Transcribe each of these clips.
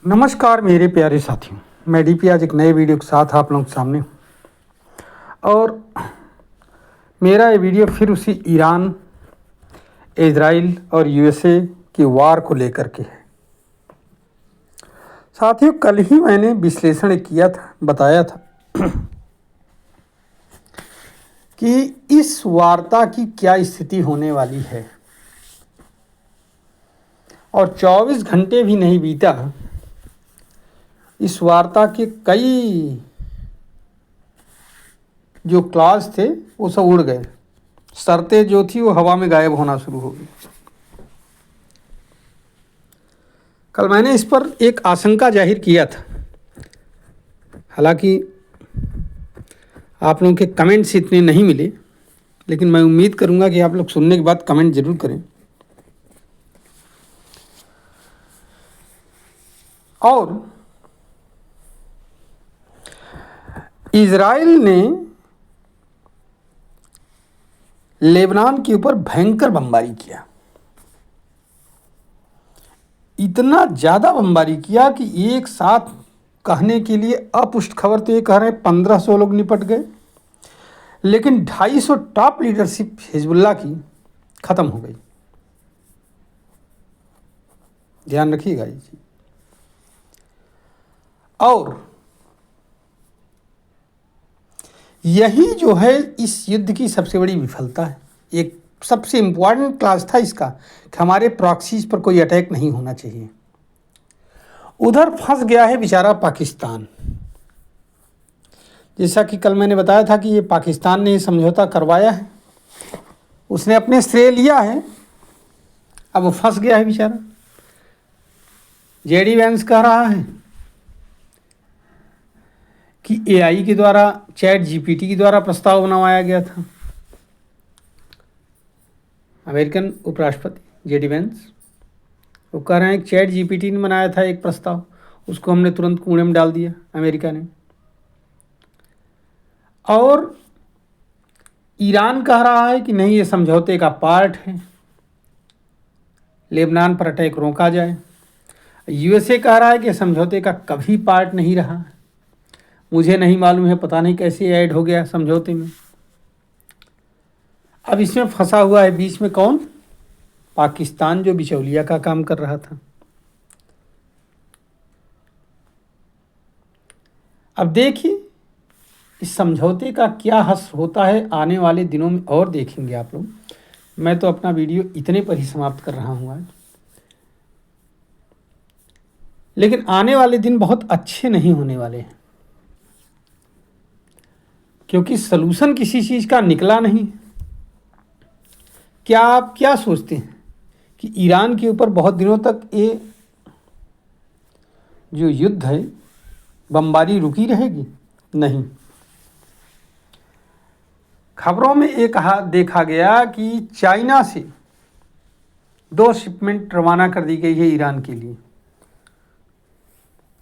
नमस्कार मेरे प्यारे साथियों, मैं डीपी आज एक नए वीडियो के साथ आप लोगों के सामने हूँ। और मेरा ये वीडियो फिर उसी ईरान, इजराइल और यूएसए की वार को लेकर के है। साथियों, कल ही मैंने विश्लेषण किया था, बताया था कि इस वार्ता की क्या स्थिति होने वाली है। और 24 घंटे भी नहीं बीता, इस वार्ता के कई जो क्लास थे वो सब उड़ गए। शर्तें जो थी वो हवा में गायब होना शुरू हो गई। कल मैंने इस पर एक आशंका जाहिर किया था। हालांकि आप लोगों के कमेंट्स इतने नहीं मिले, लेकिन मैं उम्मीद करूंगा कि आप लोग सुनने के बाद कमेंट जरूर करें। और इजराइल ने लेबनान के ऊपर भयंकर बमबारी किया। इतना ज़्यादा बमबारी किया कि एक साथ कहने के लिए अपुष्ट खबर तो ये कह रहे हैं 1500 लोग निपट गए, लेकिन 250 टॉप लीडरशिप हिजबुल्लाह की ख़त्म हो गई। ध्यान रखिएगा ये चीज़। और यही जो है इस युद्ध की सबसे बड़ी विफलता है। एक सबसे इम्पोर्टेंट क्लास था इसका कि हमारे प्रॉक्सीज पर कोई अटैक नहीं होना चाहिए। उधर फंस गया है बेचारा पाकिस्तान। जैसा कि कल मैंने बताया था कि ये पाकिस्तान ने समझौता करवाया है, उसने अपने श्रेय लिया है, अब वो फंस गया है बेचारा। जेडी वैंस कह रहा है कि एआई के द्वारा, चैट जीपीटी के द्वारा प्रस्ताव बनवाया गया था। अमेरिकन उपराष्ट्रपति जेडी वैंस वो कह रहे हैं कि चैट जीपीटी ने बनाया था एक प्रस्ताव, उसको हमने तुरंत कूड़े में डाल दिया अमेरिका ने। और ईरान कह रहा है कि नहीं, ये समझौते का पार्ट है, लेबनान पर अटैक रोका जाए। यूएसए कह रहा है कि समझौते का कभी पार्ट नहीं रहा, मुझे नहीं मालूम है, पता नहीं कैसे ऐड हो गया समझौते में। अब इसमें फंसा हुआ है बीच में कौन? पाकिस्तान, जो बिचौलिया का काम कर रहा था। अब देखिए इस समझौते का क्या हश्र होता है आने वाले दिनों में, और देखेंगे आप लोग। मैं तो अपना वीडियो इतने पर ही समाप्त कर रहा हूँ आज। लेकिन आने वाले दिन बहुत अच्छे नहीं होने वाले हैं, क्योंकि सलूशन किसी चीज़ का निकला नहीं। क्या आप क्या सोचते हैं कि ईरान के ऊपर बहुत दिनों तक ये जो युद्ध है, बमबारी रुकी रहेगी? नहीं। खबरों में ये देखा गया कि चाइना से 2 शिपमेंट रवाना कर दी गई है ईरान के लिए।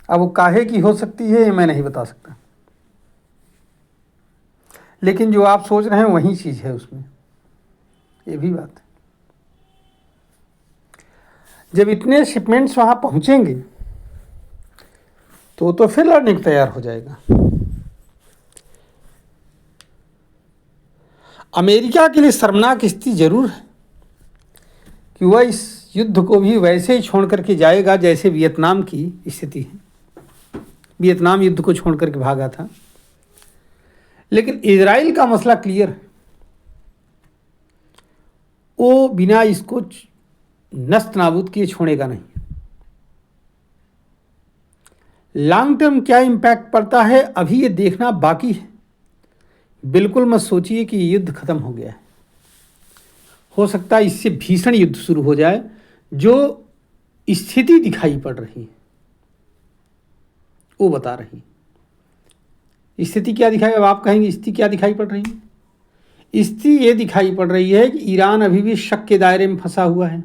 अब वो काहे की हो सकती है ये मैं नहीं बता सकता, लेकिन जो आप सोच रहे हैं वही चीज़ है उसमें, ये भी बात है। जब इतने शिपमेंट्स वहाँ पहुँचेंगे तो फिर लड़ने को तैयार हो जाएगा। अमेरिका के लिए शर्मनाक स्थिति जरूर है कि वह इस युद्ध को भी वैसे ही छोड़ करके जाएगा जैसे वियतनाम की स्थिति है। वियतनाम युद्ध को छोड़ करके भागा था। लेकिन इजराइल का मसला क्लियर है, वो बिना इसको नष्ट नाबूद किए छोड़ेगा नहीं। लॉन्ग टर्म क्या इम्पैक्ट पड़ता है अभी ये देखना बाकी है। बिल्कुल मत सोचिए कि युद्ध खत्म हो गया है। हो सकता है इससे भीषण युद्ध शुरू हो जाए। जो स्थिति दिखाई पड़ रही है वो बता रही है। स्थिति क्या दिखाई, अब आप कहेंगे स्थिति क्या दिखाई पड़ रही है? स्थिति ये दिखाई पड़ रही है कि ईरान अभी भी शक के दायरे में फंसा हुआ है।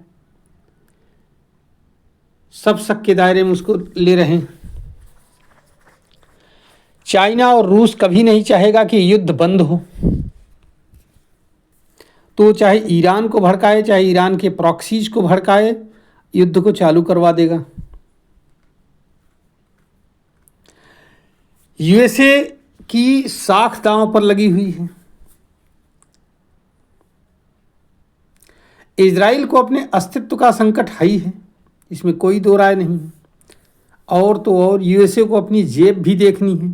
सब शक के दायरे में उसको ले रहे हैं। चाइना और रूस कभी नहीं चाहेगा कि युद्ध बंद हो, तो चाहे ईरान को भड़काए, चाहे ईरान के प्रॉक्सीज को भड़काए, युद्ध को चालू करवा देगा। यूएसए की साख दांव पर लगी हुई है। इजराइल को अपने अस्तित्व का संकट है ही है, इसमें कोई दो राय नहीं है। और तो और यूएसए को अपनी जेब भी देखनी है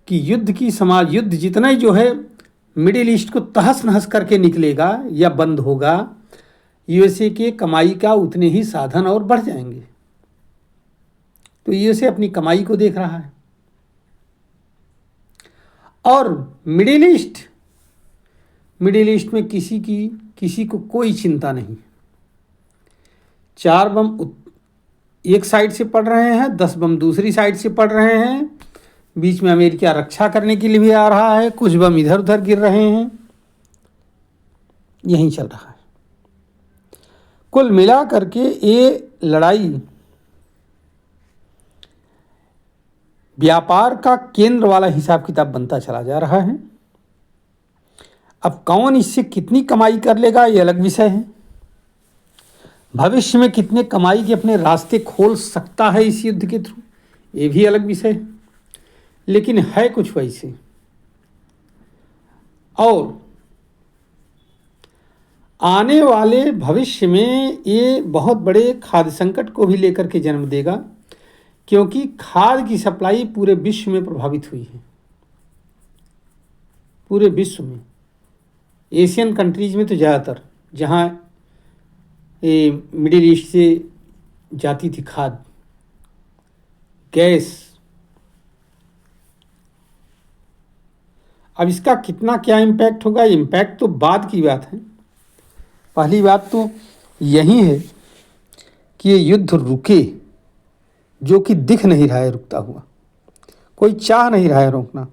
कि युद्ध जितना ही जो है मिडिल ईस्ट को तहस नहस करके निकलेगा या बंद होगा, यूएसए के कमाई का उतने ही साधन और बढ़ जाएंगे। तो यूएसए अपनी कमाई को देख रहा है। और मिडिल ईस्ट में किसी को कोई चिंता नहीं। 4 बम एक साइड से पड़ रहे हैं, 10 बम दूसरी साइड से पड़ रहे हैं, बीच में अमेरिका रक्षा करने के लिए भी आ रहा है, कुछ बम इधर उधर गिर रहे हैं, यही चल रहा है। कुल मिला करके ये लड़ाई व्यापार का केंद्र वाला हिसाब किताब बनता चला जा रहा है। अब कौन इससे कितनी कमाई कर लेगा ये अलग विषय है। भविष्य में कितने कमाई के अपने रास्ते खोल सकता है इस युद्ध के थ्रू, ये भी अलग विषय है। लेकिन है कुछ वैसे। और आने वाले भविष्य में ये बहुत बड़े खाद्य संकट को भी लेकर के जन्म देगा, क्योंकि खाद्य की सप्लाई पूरे विश्व में प्रभावित हुई है। पूरे विश्व में, एशियन कंट्रीज में तो ज़्यादातर, जहाँ ये मिडिल ईस्ट से जाती थी खाद्य, गैस, अब इसका कितना क्या इम्पैक्ट होगा, इम्पैक्ट तो बाद की बात है। पहली बात तो यही है कि ये युद्ध रुके, जो कि दिख नहीं रहा है रुकता हुआ, कोई चाह नहीं रहा है रोकना।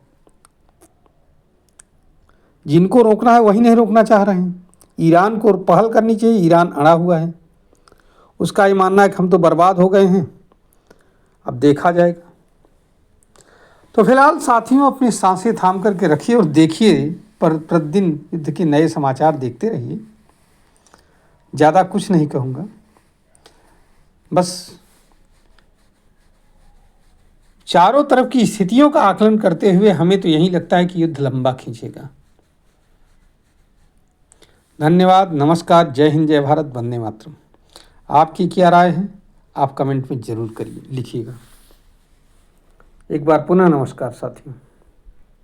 जिनको रोकना है वही नहीं रोकना चाह रहे हैं। ईरान को पहल करनी चाहिए, ईरान अड़ा हुआ है, उसका ये मानना है कि हम तो बर्बाद हो गए हैं, अब देखा जाएगा। तो फिलहाल साथियों, अपनी सांसें थाम करके रखिए और देखिए, प्रतिदिन युद्ध के नए समाचार देखते रहिए। ज़्यादा कुछ नहीं कहूँगा, बस चारों तरफ की स्थितियों का आकलन करते हुए हमें तो यही लगता है कि युद्ध लंबा खींचेगा। धन्यवाद, नमस्कार, जय हिंद, जय भारत, वंदे मातरम। आपकी क्या राय है आप कमेंट में ज़रूर करिए, लिखिएगा। एक बार पुनः नमस्कार साथियों।